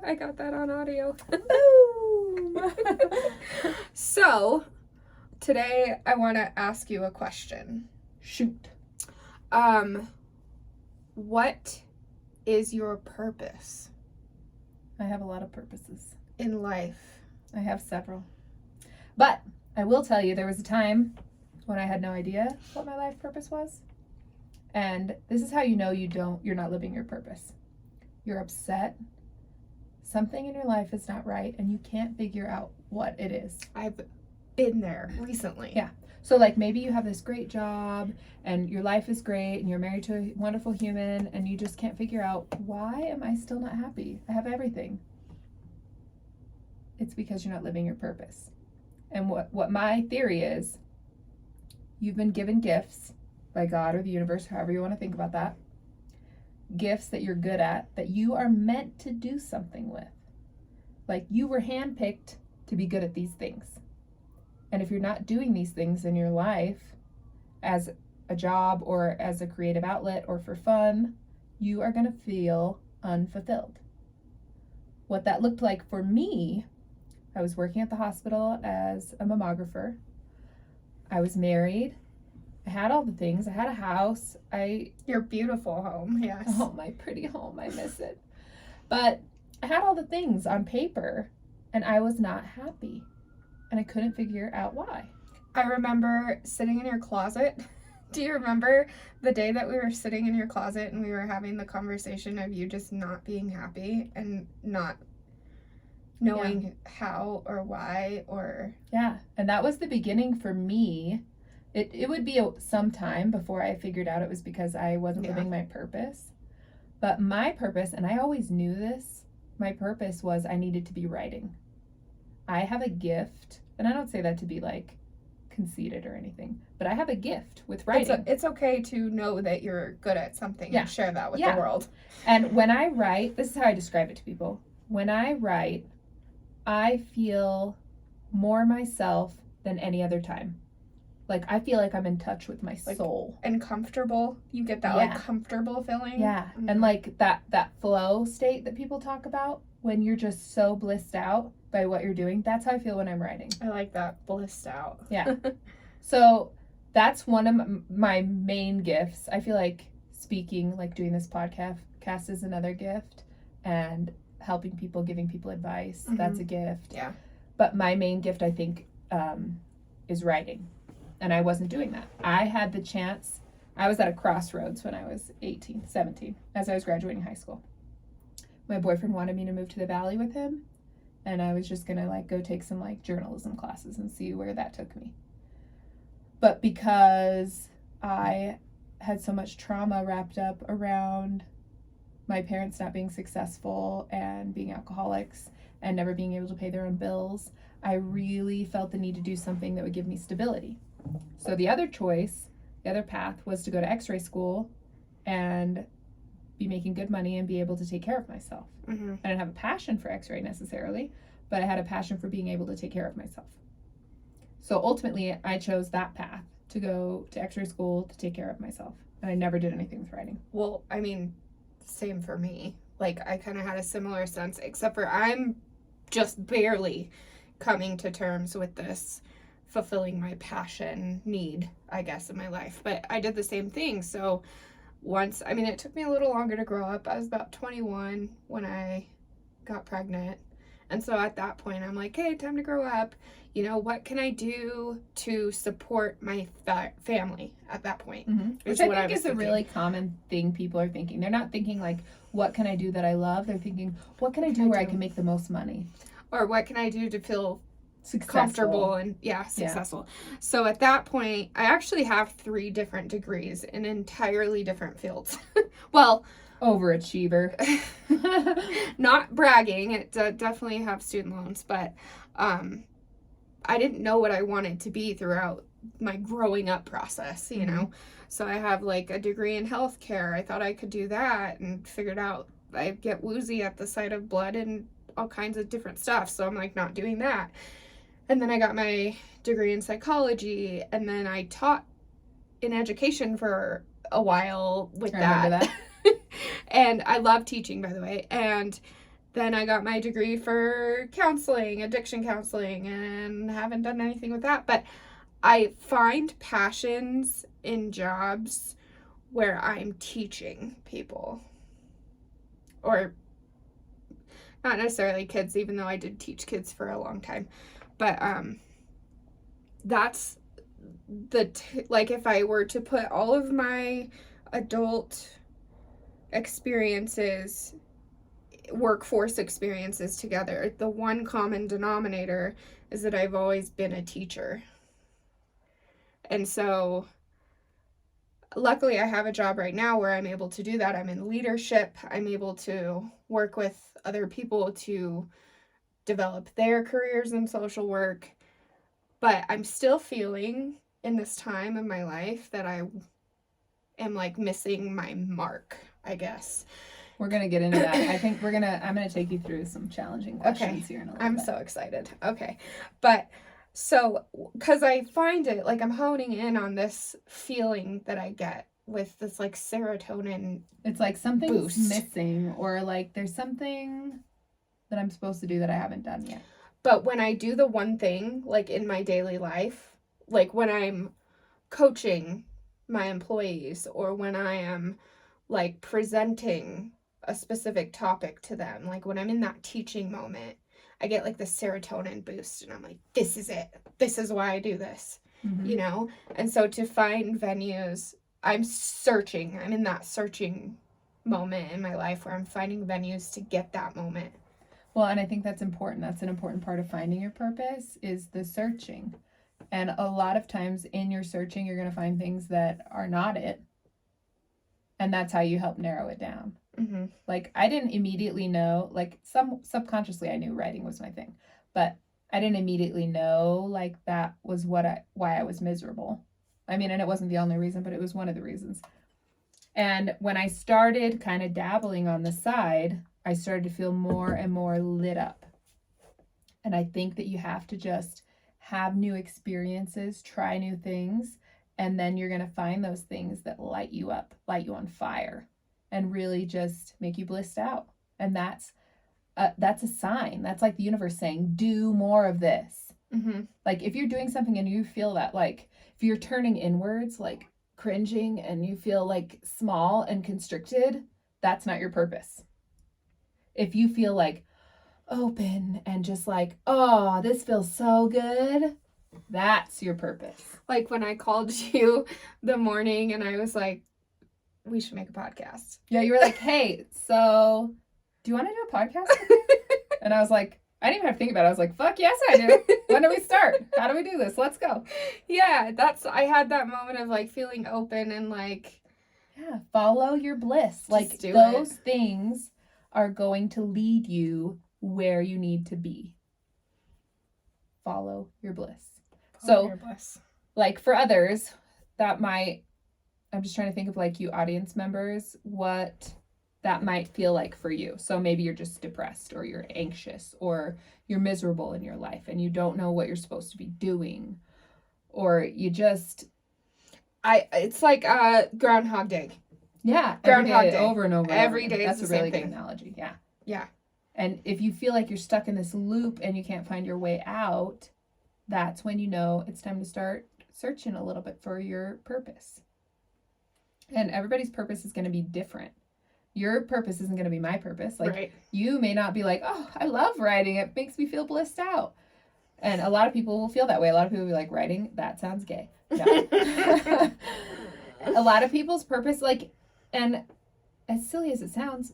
I got that on audio. Boom! So, today I want to ask you a question. Shoot. What is your purpose I have a lot of purposes. in life? I have several. But I will tell you, there was a time when I had no idea what my life purpose was. And this is how you know you're not living your purpose. You're upset. Something in your life is not right, and you can't figure out what it is. I've been there recently. Yeah. So, like, maybe you have this great job, and your life is great, and you're married to a wonderful human, and you just can't figure out, why am I still not happy? I have everything. It's because you're not living your purpose. And what my theory is, you've been given gifts by God or the universe, however you want to think about that. Gifts that you're good at, that you are meant to do something with. Like, you were handpicked to be good at these things. And if you're not doing these things in your life as a job or as a creative outlet or for fun, you are going to feel unfulfilled. What that looked like for me, I was working at the hospital as a mammographer. I was married. I had all the things. I had a house. Your beautiful home, yes. Oh, my pretty home. I miss it. But I had all the things on paper, and I was not happy. And I couldn't figure out why. I remember sitting in your closet. Do you remember the day that we were sitting in your closet and we were having the conversation of you just not being happy and not knowing how or why or... Yeah, and that was the beginning for me. It would be some time before I figured out it was because I wasn't living my purpose. But my purpose, and I always knew this, my purpose was I needed to be writing. I have a gift, and I don't say that to be like conceited or anything, but I have a gift with writing. It's okay to know that you're good at something and share that with the world. And when I write, this is how I describe it to people. When I write, I feel more myself than any other time. Like, I feel like I'm in touch with my soul. And comfortable. You get that, like, comfortable feeling. Yeah. Mm-hmm. And, like, that flow state that people talk about, when you're just so blissed out by what you're doing, that's how I feel when I'm writing. I like that, blissed out. Yeah. So that's one of my main gifts. I feel like speaking, like doing this podcast is another gift. And helping people, giving people advice, that's a gift. Yeah. But my main gift, I think, is writing. And I wasn't doing that. I had the chance. I was at a crossroads when I was 18, 17, as I was graduating high school. My boyfriend wanted me to move to the Valley with him. And I was just going to, like, go take some, like, journalism classes and see where that took me. But because I had so much trauma wrapped up around my parents not being successful and being alcoholics and never being able to pay their own bills, I really felt the need to do something that would give me stability. So the other path was to go to x-ray school and be making good money and be able to take care of myself. Mm-hmm. I didn't have a passion for x-ray necessarily, but I had a passion for being able to take care of myself. So ultimately, I chose that path, to go to x-ray school to take care of myself. And I never did anything with writing. Well, I mean, same for me. Like, I kind of had a similar sense, except for I'm just barely coming to terms with this fulfilling my passion need, I guess, in my life. But I did the same thing. So it took me a little longer to grow up. I was about 21 when I got pregnant. And so at that point, I'm like, hey, time to grow up. You know, what can I do to support my family at that point? Mm-hmm. Which I think is a really common thing people are thinking. They're not thinking, like, what can I do that I love? They're thinking, what can I do where I can make the most money? Or what can I do to feel successful. Comfortable and successful. Yeah. So at that point, I actually have 3 different degrees in entirely different fields. Well, overachiever. Not bragging. It definitely have student loans, but I didn't know what I wanted to be throughout my growing up process, you know. So I have like a degree in healthcare. I thought I could do that and figured out I get woozy at the sight of blood and all kinds of different stuff. So I'm like not doing that. And then I got my degree in psychology, and then I taught in education for a while with that. I remember that. And I love teaching, by the way. And then I got my degree for counseling, addiction counseling, and haven't done anything with that. But I find passions in jobs where I'm teaching people. Or not necessarily kids, even though I did teach kids for a long time. But that's like if I were to put all of my adult experiences, workforce experiences together, the one common denominator is that I've always been a teacher. And so luckily I have a job right now where I'm able to do that. I'm in leadership. I'm able to work with other people to develop their careers in social work. But I'm still feeling in this time in my life that I am like missing my mark, I guess. We're going to get into that. I think I'm going to take you through some challenging questions here in a little I'm bit. so excited. Okay. But so, because I find it, like I'm honing in on this feeling that I get with this like serotonin. It's like something's boost. missing, or like there's something that I'm supposed to do that I haven't done yet. But when I do the one thing, like in my daily life, like when I'm coaching my employees or when I am like presenting a specific topic to them, like when I'm in that teaching moment, I get like the serotonin boost and I'm like, this is it. This is why I do this, you know? And so to find venues, I'm in that searching moment in my life where I'm finding venues to get that moment. Well, and I think that's important. That's an important part of finding your purpose is the searching. And a lot of times in your searching, you're going to find things that are not it. And that's how you help narrow it down. Mm-hmm. Like, I didn't immediately know, like, subconsciously I knew writing was my thing. But I didn't immediately know, like, that was why I was miserable. I mean, and it wasn't the only reason, but it was one of the reasons. And when I started kind of dabbling on the side, I started to feel more and more lit up. And I think that you have to just have new experiences, try new things, and then you're going to find those things that light you up, light you on fire, and really just make you blissed out. And that's a sign. That's like the universe saying, do more of this. Mm-hmm. Like if you're doing something and you feel that, like if you're turning inwards, like cringing, and you feel like small and constricted, that's not your purpose. If you feel like open and just like, oh, this feels so good, that's your purpose. Like when I called you the morning and I was like, we should make a podcast. Yeah, you were like, hey, so do you want to do a podcast with me? And I was like, I didn't even have to think about it. I was like, fuck yes, I do. When do we start? How do we do this? Let's go. Yeah, I had that moment of like feeling open and like. Yeah, follow your bliss. Like those things are going to lead you where you need to be. Follow your bliss. Like for others, I'm just trying to think of like you audience members, what that might feel like for you. So maybe you're just depressed or you're anxious or you're miserable in your life and you don't know what you're supposed to be doing, or you just it's like Groundhog Day. Yeah, Groundhog Day over and over. Every day that's is a the really same good thing. analogy. Yeah. Yeah. And if you feel like you're stuck in this loop and you can't find your way out, that's when you know it's time to start searching a little bit for your purpose. And everybody's purpose is going to be different. Your purpose isn't going to be my purpose. Like right. You may not be like, oh, I love writing. It makes me feel blissed out. And a lot of people will feel that way. A lot of people will be like, writing, that sounds gay. No. A lot of people's purpose, like, and as silly as it sounds,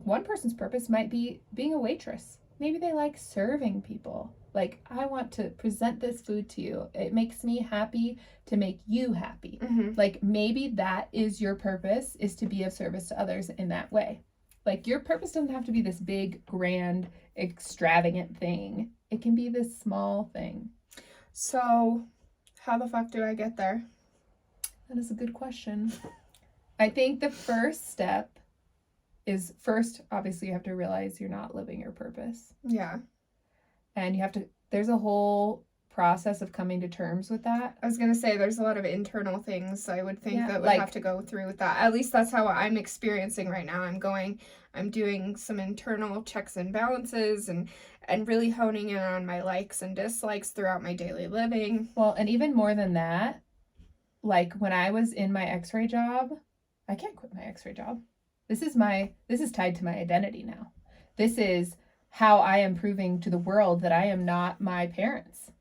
one person's purpose might be being a waitress. Maybe they like serving people. Like, I want to present this food to you. It makes me happy to make you happy. Mm-hmm. Like, maybe that is your purpose, is to be of service to others in that way. Like, your purpose doesn't have to be this big, grand, extravagant thing. It can be this small thing. So, how the fuck do I get there? That is a good question. I think the first step is obviously you have to realize you're not living your purpose. Yeah. And there's a whole process of coming to terms with that. I was going to say there's a lot of internal things I would think that would like, have to go through with that. At least that's how I'm experiencing right now. I'm doing some internal checks and balances and really honing in on my likes and dislikes throughout my daily living. Well, and even more than that, like when I was in my x-ray job, I can't quit my x-ray job. This is tied to my identity now. This is how I am proving to the world that I am not my parents.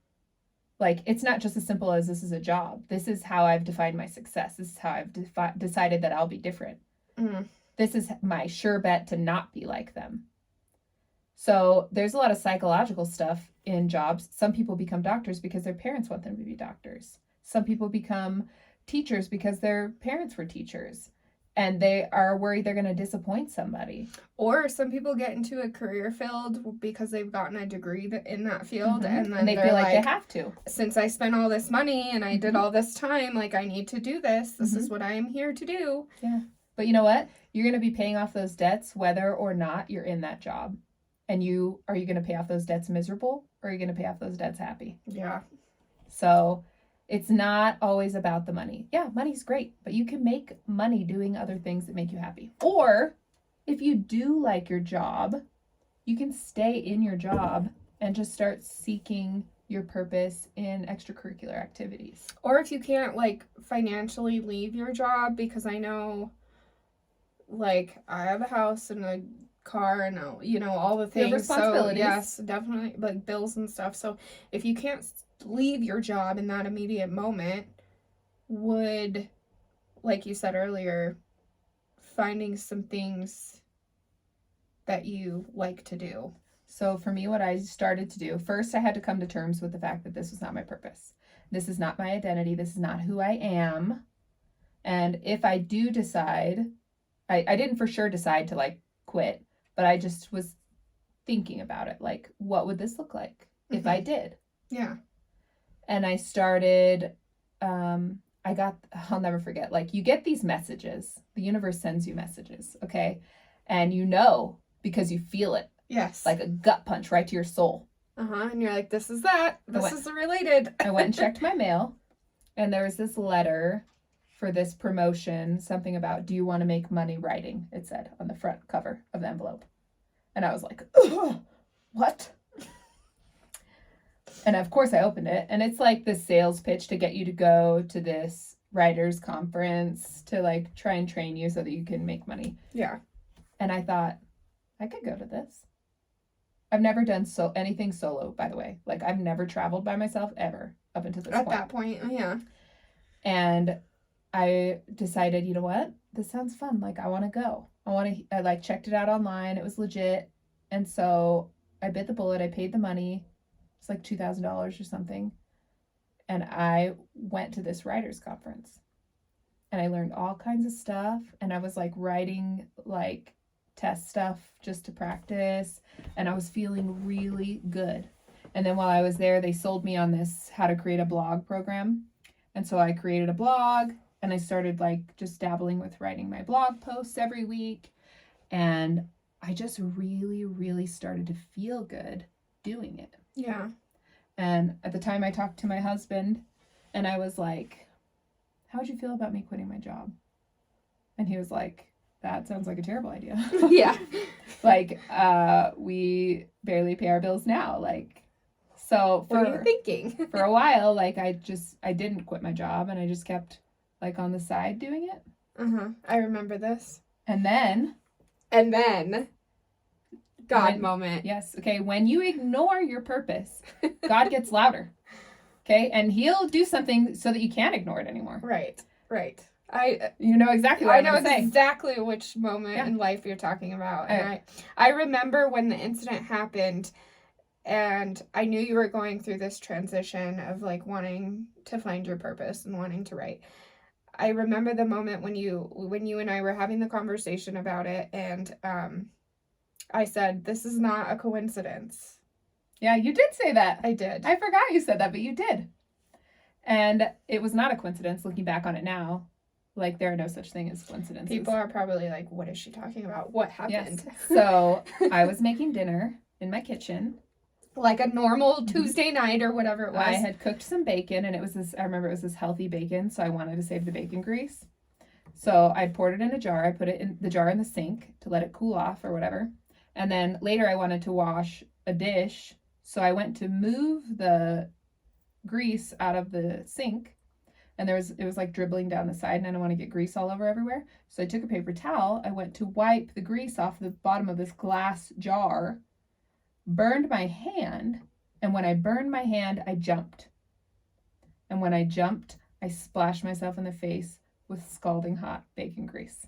Like, it's not just as simple as this is a job. This is how I've defined my success. This is how I've decided that I'll be different. Mm. This is my sure bet to not be like them. So there's a lot of psychological stuff in jobs. Some people become doctors because their parents want them to be doctors. Some people become teachers because their parents were teachers. And they are worried they're going to disappoint somebody. Or some people get into a career field because they've gotten a degree in that field. Mm-hmm. And then they feel like they have to. Since I spent all this money and I did Mm-hmm. all this time, like, I need to do this. This is what I am here to do. Yeah. But you know what? You're going to be paying off those debts whether or not you're in that job. And are you going to pay off those debts miserable, or are you going to pay off those debts happy? Yeah. So it's not always about the money. Yeah, money's great, but you can make money doing other things that make you happy. Or if you do like your job, you can stay in your job and just start seeking your purpose in extracurricular activities. Or if you can't, like, financially leave your job, because I know, like, I have a house and a car and, you know, all the things. Responsibilities. So, yes, definitely, like, bills and stuff. So if you can't leave your job in that immediate moment, would, like you said earlier, finding some things that you like to do. So for me, what I started to do, first I had to come to terms with the fact that this was not my purpose. This is not my identity. This is not who I am. And if I do decide, I didn't for sure decide to, like, quit, but I just was thinking about it. Like, what would this look like if I did? Yeah. And I started, I'll never forget, like, you get these messages. The universe sends you messages, okay? And you know, because you feel it. Yes. Like a gut punch right to your soul. And you're like, this is that. This is related. I went and checked my mail, and there was this letter for this promotion, something about, do you want to make money writing? It said on the front cover of the envelope. And I was like, what? And of course I opened it, and it's like the sales pitch to get you to go to this writers conference to, like, try and train you so that you can make money. Yeah. And I thought, I could go to this. I've never done anything solo, by the way. Like, I've never traveled by myself ever up until this point. At that point, yeah. And I decided, you know what? This sounds fun. Like, I want to go. I like checked it out online. It was legit. And so I bit the bullet. I paid the money. It's like $2,000 or something. And I went to this writers conference. And I learned all kinds of stuff. And I was, like, writing, like, test stuff just to practice. And I was feeling really good. And then while I was there, they sold me on this how to create a blog program. And so I created a blog, and I started, like, just dabbling with writing my blog posts every week. And I just really, really started to feel good doing it. Yeah. And at the time I talked to my husband, and I was like, how would you feel about me quitting my job? And he was like, that sounds like a terrible idea. Yeah. Like, we barely pay our bills now. Like, so what are you thinking? for a while, like, I didn't quit my job, and I just kept, like, on the side doing it. I remember this. And then God moment. Yes. Okay. When you ignore your purpose, God gets louder. Okay. And he'll do something so that you can't ignore it anymore. Right. You know exactly what I I'm know gonna say. exactly which moment in life you're talking about. And I remember when the incident happened, and I knew you were going through this transition of, like, wanting to find your purpose and wanting to write. I remember the moment when you and I were having the conversation about it, and I said, this is not a coincidence. Yeah, you did say that. I did. I forgot you said that, but you did. And it was not a coincidence, looking back on it now. Like, there are no such thing as coincidences. People are probably like, what is she talking about? What happened? Yes. So I was making dinner in my kitchen, Like a normal Tuesday night or whatever it was. I had cooked some bacon, and I remember it was this healthy bacon, so I wanted to save the bacon grease. So I poured it in a jar. I put it in the jar in the sink to let it cool off or whatever. And then later I wanted to wash a dish. So I went to move the grease out of the sink, and it was like dribbling down the side, and I didn't want to get grease all over everywhere. So I took a paper towel. I went to wipe the grease off the bottom of this glass jar, burned my hand, and when I burned my hand, I jumped. And when I jumped, I splashed myself in the face with scalding hot bacon grease.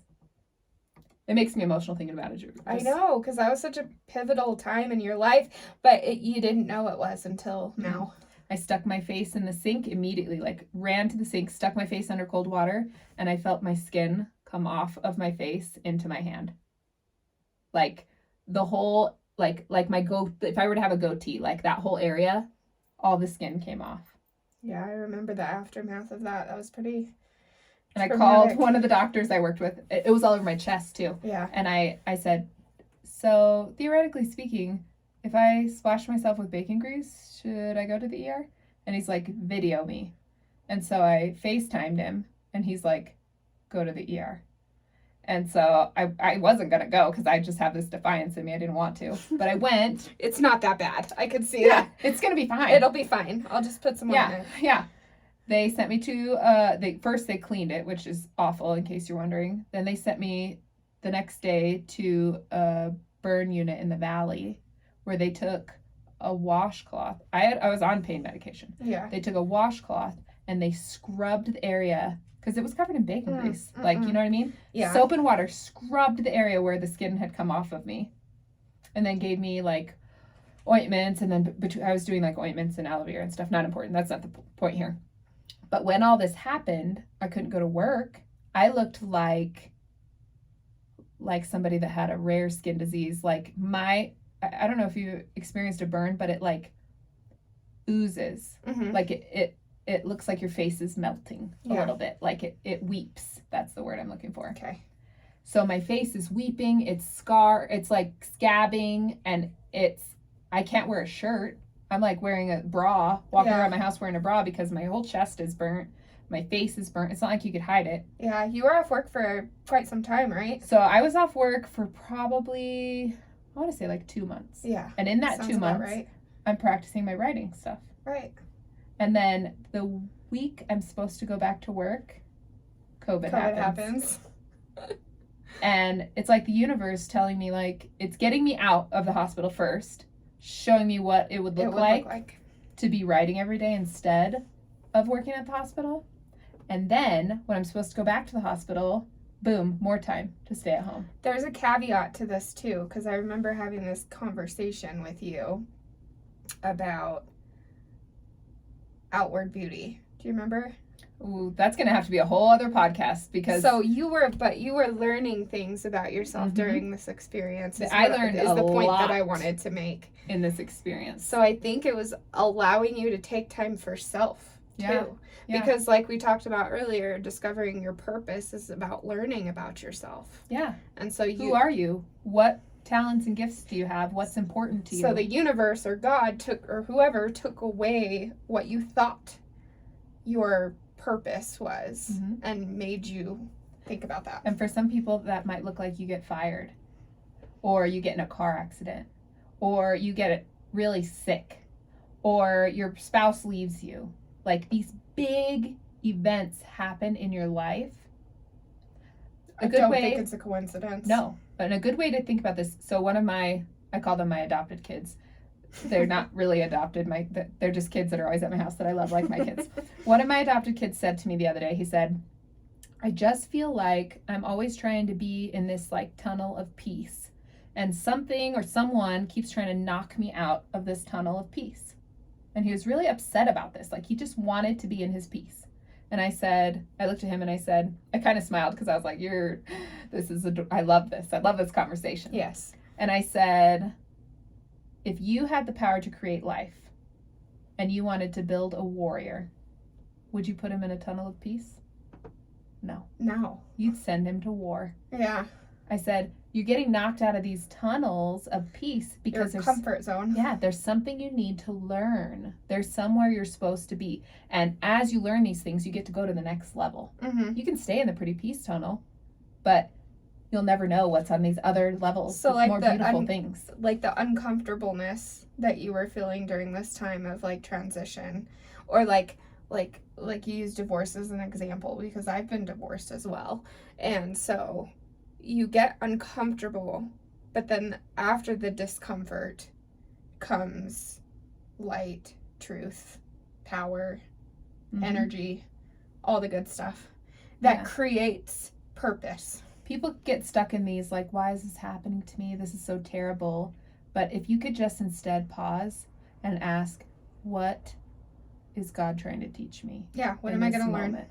It makes me emotional thinking about it. I know, because that was such a pivotal time in your life, but you didn't know it was until now. I stuck my face in the sink immediately, like ran to the sink, stuck my face under cold water, and I felt my skin come off of my face into my hand. Like the whole, like my if I were to have a goatee, like that whole area, all the skin came off. Yeah, I remember the aftermath of that. That was pretty And I traumatic. called one of the doctors I worked with. It was all over my chest too. Yeah. And I said, so theoretically speaking, if I splash myself with bacon grease, should I go to the ER? And he's like, video me. And so I FaceTimed him, and he's like, go to the ER. And so I wasn't going to go because I just have this defiance in me. I didn't want to. But I went. It's not that bad. I could see that. It's going to be fine. It'll be fine. I'll just put some on there. Yeah. They sent me to, they cleaned it, which is awful in case you're wondering. Then they sent me the next day to a burn unit in the valley where they took a washcloth. I was on pain medication. Yeah. They took a washcloth and they scrubbed the area because it was covered in bacon grease. Like, you know what I mean? Yeah. Soap and water scrubbed the area where the skin had come off of me. And then gave me like ointments. And then I was doing like ointments and aloe vera and stuff. Not important. That's not the point here. But when all this happened, I couldn't go to work. I looked like somebody that had a rare skin disease. Like I don't know if you experienced a burn, but it like oozes. Mm-hmm. Like it looks like your face is melting a little bit. Like it weeps. That's the word I'm looking for. Okay. So my face is weeping. It's like scabbing, and I can't wear a shirt. I'm like wearing a bra, walking around my house wearing a bra because my whole chest is burnt. My face is burnt. It's not like you could hide it. Yeah, you were off work for quite some time, right? So I was off work for probably, I want to say like 2 months. Yeah. And in that Sounds 2 about months, right. I'm practicing my writing stuff. Right. And then the week I'm supposed to go back to work, COVID happens. And it's like the universe telling me, like, it's getting me out of the hospital first, showing me what it would look like to be writing every day instead of working at the hospital. And then when I'm supposed to go back to the hospital, boom, more time to stay at home. There's a caveat to this too, because I remember having this conversation with you about outward beauty. Do you remember? Ooh, that's going to have to be a whole other podcast because... So you were learning things about yourself during this experience. I learned is a the point lot that I wanted to make in this experience. So I think it was allowing you to take time for self too. Yeah. Because like we talked about earlier, discovering your purpose is about learning about yourself. Yeah. And so who are you? What talents and gifts do you have? What's important to you? So the universe or God whoever took away what you thought your purpose was and made you think about that. And for some people that might look like you get fired, or you get in a car accident, or you get really sick, or your spouse leaves you. Like these big events happen in your life. I don't think it's a coincidence. No, but a good way to think about this. So I call them my adopted kids. They're not really adopted. They're just kids that are always at my house that I love like my kids. One of my adopted kids said to me the other day, he said, I just feel like I'm always trying to be in this like tunnel of peace. And something or someone keeps trying to knock me out of this tunnel of peace. And he was really upset about this. Like he just wanted to be in his peace. And I looked at him and I said, I kind of smiled because I was like, I love this. I love this conversation. Yes. And I said, if you had the power to create life and you wanted to build a warrior, would you put him in a tunnel of peace? No. No. You'd send him to war. Yeah. I said, You're getting knocked out of these tunnels of peace because Your there's comfort zone. yeah, there's something you need to learn. There's somewhere you're supposed to be. And as you learn these things, you get to go to the next level. Mm-hmm. You can stay in the pretty peace tunnel, but you'll never know what's on these other levels. So, like, more the beautiful things. Like the uncomfortableness that you were feeling during this time of like transition, or like you use divorce as an example, because I've been divorced as well. And so you get uncomfortable, but then after the discomfort comes light, truth, power, Mhm. energy, all the good stuff that Yeah. creates purpose. People get stuck in these, like, why is this happening to me? This is so terrible. But if you could just instead pause and ask, what is God trying to teach me? Yeah, what in am I this going to learn? moment?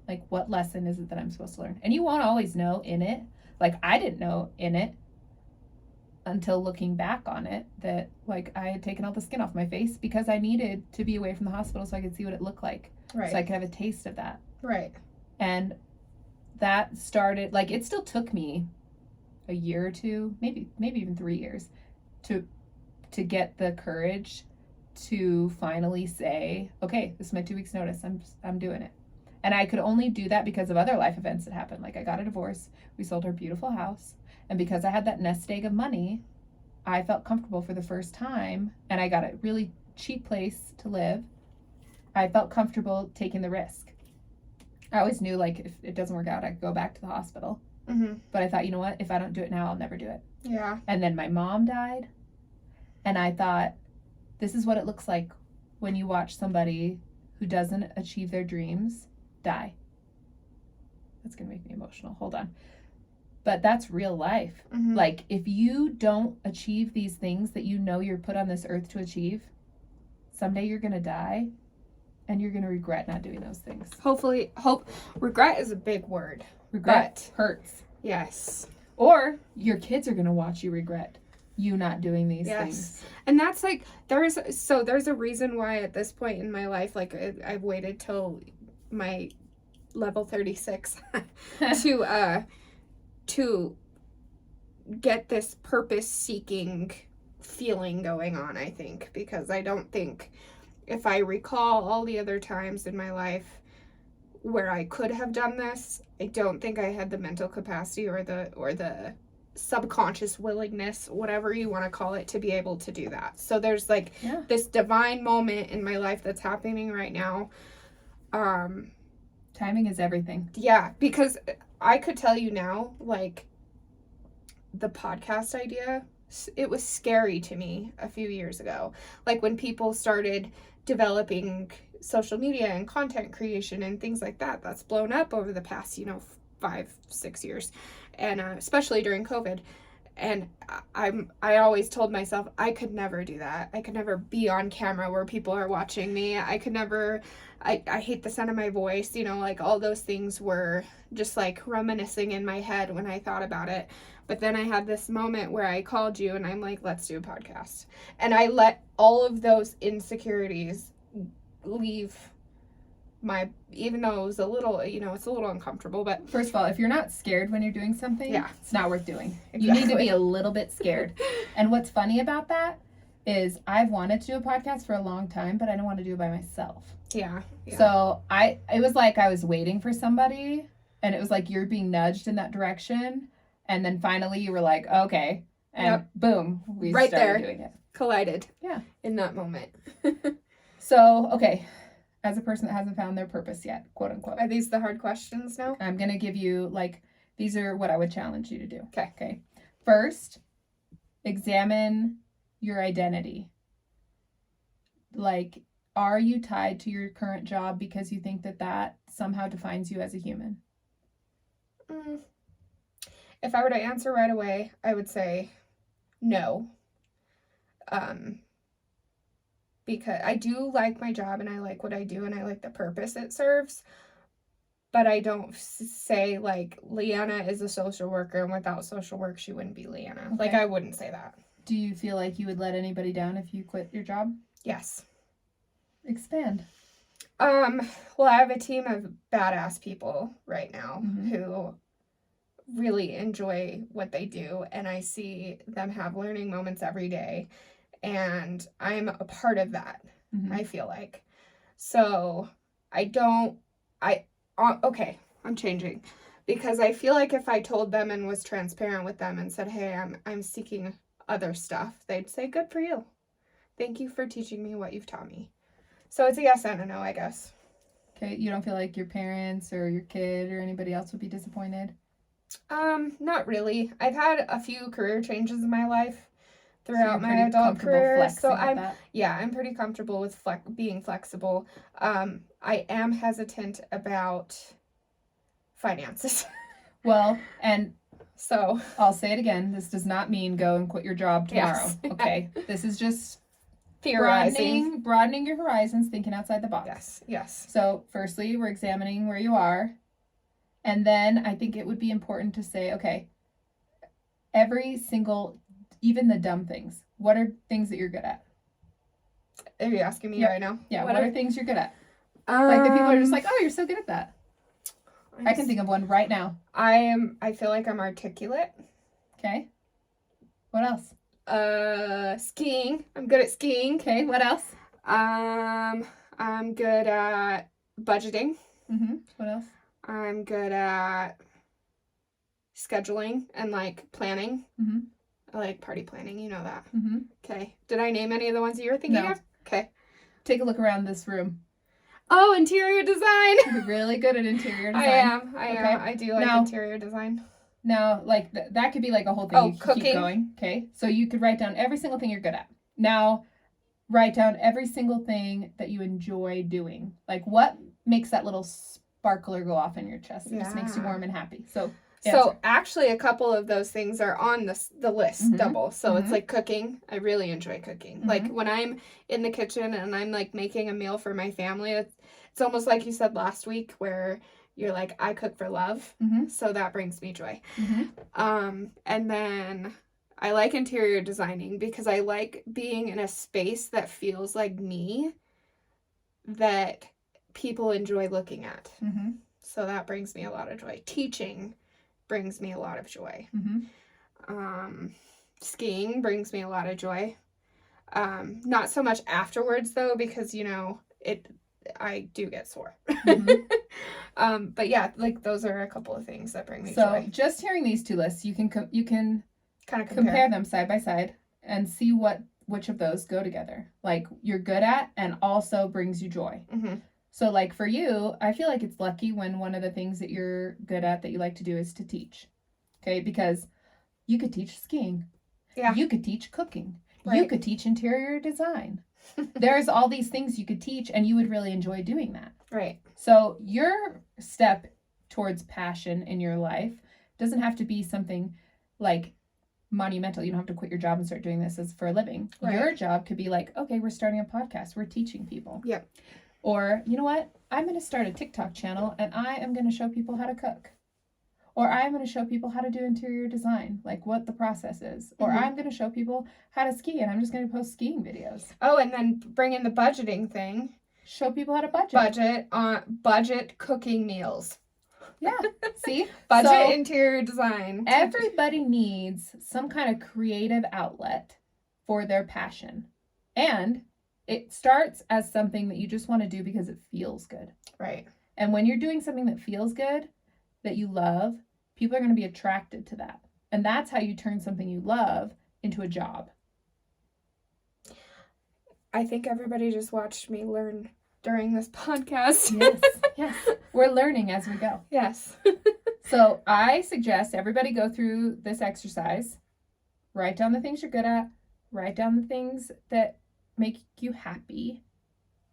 Like, what lesson is it that I'm supposed to learn? And you won't always know in it. Like, I didn't know in it until looking back on it that, like, I had taken all the skin off my face because I needed to be away from the hospital so I could see what it looked like. Right. So I could have a taste of that. Right. And that started, like, it still took me a year or two, maybe even 3 years to get the courage to finally say, okay, this is my 2 weeks notice. I'm doing it. And I could only do that because of other life events that happened. Like, I got a divorce, we sold our beautiful house, and because I had that nest egg of money, I felt comfortable for the first time, and I got a really cheap place to live. I felt comfortable taking the risk. I always knew, like, if it doesn't work out, I could go back to the hospital. Mm-hmm. But I thought, you know what? If I don't do it now, I'll never do it. Yeah. And then my mom died. And I thought, this is what it looks like when you watch somebody who doesn't achieve their dreams die. That's going to make me emotional. Hold on. But that's real life. Mm-hmm. Like, if you don't achieve these things that you know you're put on this earth to achieve, someday you're going to die. And you're going to regret not doing those things. Regret is a big word. Regret hurts. Yes. Or your kids are going to watch you regret you not doing these things. And that's like, there's a reason why at this point in my life, like, I've waited till my level 36 to get this purpose-seeking feeling going on, I think, because I don't think, if I recall all the other times in my life where I could have done this, I don't think I had the mental capacity or the subconscious willingness, whatever you want to call it, to be able to do that. So there's like this divine moment in my life that's happening right now. Timing is everything. Yeah, because I could tell you now, like, the podcast idea, it was scary to me a few years ago. Like, when people started developing social media and content creation and things like that, that's blown up over the past, 5-6 years, and especially during COVID. And I always told myself I could never do that. I could never be on camera where people are watching me. I could never. I hate the sound of my voice. Like, all those things were just like reminiscing in my head when I thought about it. But then I had this moment where I called you and I'm like, let's do a podcast. And I let all of those insecurities leave even though it was a little, it's a little uncomfortable, but first of all, if you're not scared when you're doing something, it's not worth doing. Exactly. You need to be a little bit scared. And what's funny about that is I've wanted to do a podcast for a long time, but I don't want to do it by myself. Yeah. So it was like I was waiting for somebody, and it was like you're being nudged in that direction, and then finally you were like, okay, and boom, we started doing it. Collided. Yeah. In that moment. So, okay. As a person that hasn't found their purpose yet, quote unquote. Are these the hard questions now? I'm going to give you, these are what I would challenge you to do. Okay. First, examine your identity. Like, are you tied to your current job because you think that somehow defines you as a human? If I were to answer right away, I would say no. Because I do like my job and I like what I do and I like the purpose it serves. But I don't say, like, Leanna is a social worker and without social work she wouldn't be Leanna. Okay. Like, I wouldn't say that. Do you feel like you would let anybody down if you quit your job? Yes. Expand. Well, I have a team of badass people right now who really enjoy what they do, and I see them have learning moments every day, and I'm a part of that. I feel like. So okay, I'm changing, because I feel like if I told them and was transparent with them and said, hey, I'm seeking other stuff, they'd say, good for you. Thank you for teaching me what you've taught me. So it's a yes and a no, I guess. Okay, you don't feel like your parents or your kid or anybody else would be disappointed? Not really. I've had a few career changes in my life So throughout you're my pretty adult comfortable career. flexing So with I'm that? I'm pretty comfortable with being flexible. I am hesitant about finances. Well, and So I'll say it again. This does not mean go and quit your job tomorrow. Yes. Okay. This is just theorizing. broadening your horizons, thinking outside the box. Yes. So, firstly, we're examining where you are. And then I think it would be important to say, okay, every single, even the dumb things, what are things that you're good at? Are you asking me Yep. right now? Yeah, what are things you're good at? Like the people are just like, oh, you're so good at that. I can think of one right now. I feel like I'm articulate. Okay. What else? Skiing. I'm good at skiing. Okay, what else? I'm good at budgeting. What else? I'm good at scheduling and like planning. I like party planning, you know that. Okay. Did I name any of the ones that you were thinking of? Okay. Take a look around this room. Oh, interior design. You're really good at interior design. I am. I do like interior design. Now, like, that could be like a whole thing. You could keep cooking. going. Okay. So you could write down every single thing you're good at. Now, write down every single thing that you enjoy doing. Like, what makes that little sparkler go off in your chest? It just makes you warm and happy. So actually, a couple of those things are on the list double. So it's like cooking. I really enjoy cooking. Like when I'm in the kitchen and I'm like making a meal for my family, it's almost like you said last week where you're like, I cook for love. So that brings me joy. And then I like interior designing because I like being in a space that feels like me, that people enjoy looking at. So that brings me a lot of joy. Teaching brings me a lot of joy. Skiing brings me a lot of joy. Not so much afterwards though, because I do get sore. But yeah, like those are a couple of things that bring me joy. So just hearing these two lists, you can kind of compare them side by side and see which of those go together. Like you're good at and also brings you joy. So like for you, I feel like it's lucky when one of the things that you're good at that you like to do is to teach. Okay, because you could teach skiing. Yeah. You could teach cooking. Right. You could teach interior design. There's all these things you could teach and you would really enjoy doing that. Right. So your step towards passion in your life doesn't have to be something like monumental. You don't have to quit your job and start doing this as for a living. Right. Your job could be like, okay, we're starting a podcast. We're teaching people. Yep. Or, you know what? I'm going to start a TikTok channel and I am going to show people how to cook. Or I'm going to show people how to do interior design, like what the process is. Or I'm going to show people how to ski and I'm just going to post skiing videos. Oh, and then bring in the budgeting thing. Show people how to budget. Budget cooking meals. Yeah. See? Budget interior design. Everybody needs some kind of creative outlet for their passion. And it starts as something that you just want to do because it feels good. Right. And when you're doing something that feels good, that you love, people are going to be attracted to that. And that's how you turn something you love into a job. I think everybody just watched me learn during this podcast. Yes. We're learning as we go. Yes. So I suggest everybody go through this exercise. Write down the things you're good at. Write down the things that make you happy.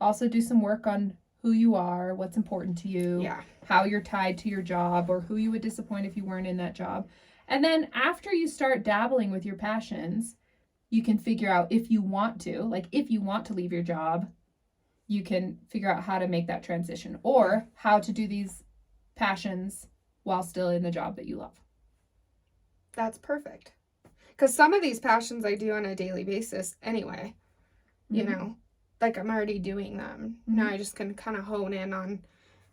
Also do some work on who you are, what's important to you, how you're tied to your job, or who you would disappoint if you weren't in that job. And then after you start dabbling with your passions, you can figure out if you want to leave your job, you can figure out how to make that transition or how to do these passions while still in the job that you love. That's perfect. Because some of these passions I do on a daily basis anyway. You know, like I'm already doing them. Now I just can kind of hone in on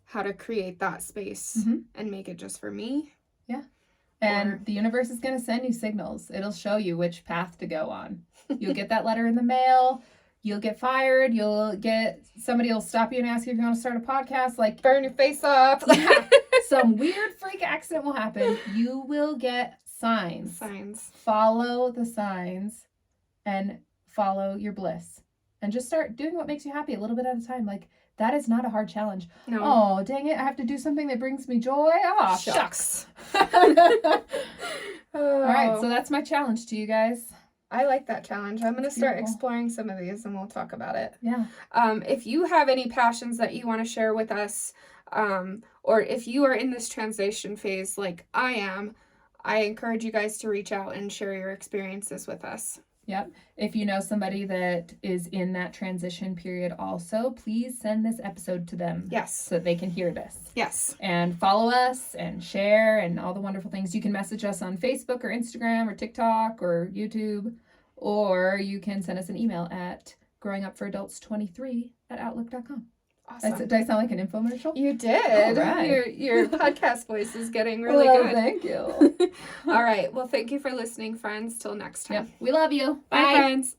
how to create that space and make it just for me. Yeah. And the universe is going to send you signals. It'll show you which path to go on. You'll get that letter in the mail. You'll get fired. Somebody will stop you and ask you if you want to start a podcast. Like, burn your face off. yeah, some weird freak accident will happen. You will get signs. Follow the signs and follow your bliss. And just start doing what makes you happy a little bit at a time. Like, that is not a hard challenge. No. Oh, dang it. I have to do something that brings me joy. Oh, shucks. All right, so that's my challenge to you guys. I like that challenge. I'm going to start Beautiful. exploring some of these and we'll talk about it. Yeah. If you have any passions that you want to share with us, or if you are in this transition phase like I am, I encourage you guys to reach out and share your experiences with us. Yep. If you know somebody that is in that transition period also, please send this episode to them. Yes. So that they can hear this. Yes. And follow us and share and all the wonderful things. You can message us on Facebook or Instagram or TikTok or YouTube, or you can send us an email at growingupforadults23@outlook.com. Awesome. Did I sound like an infomercial? You did. All right. Your podcast voice is getting really Well, good. Thank you. All right. Well, thank you for listening, friends. Till next time. Yep. We love you. Bye, friends.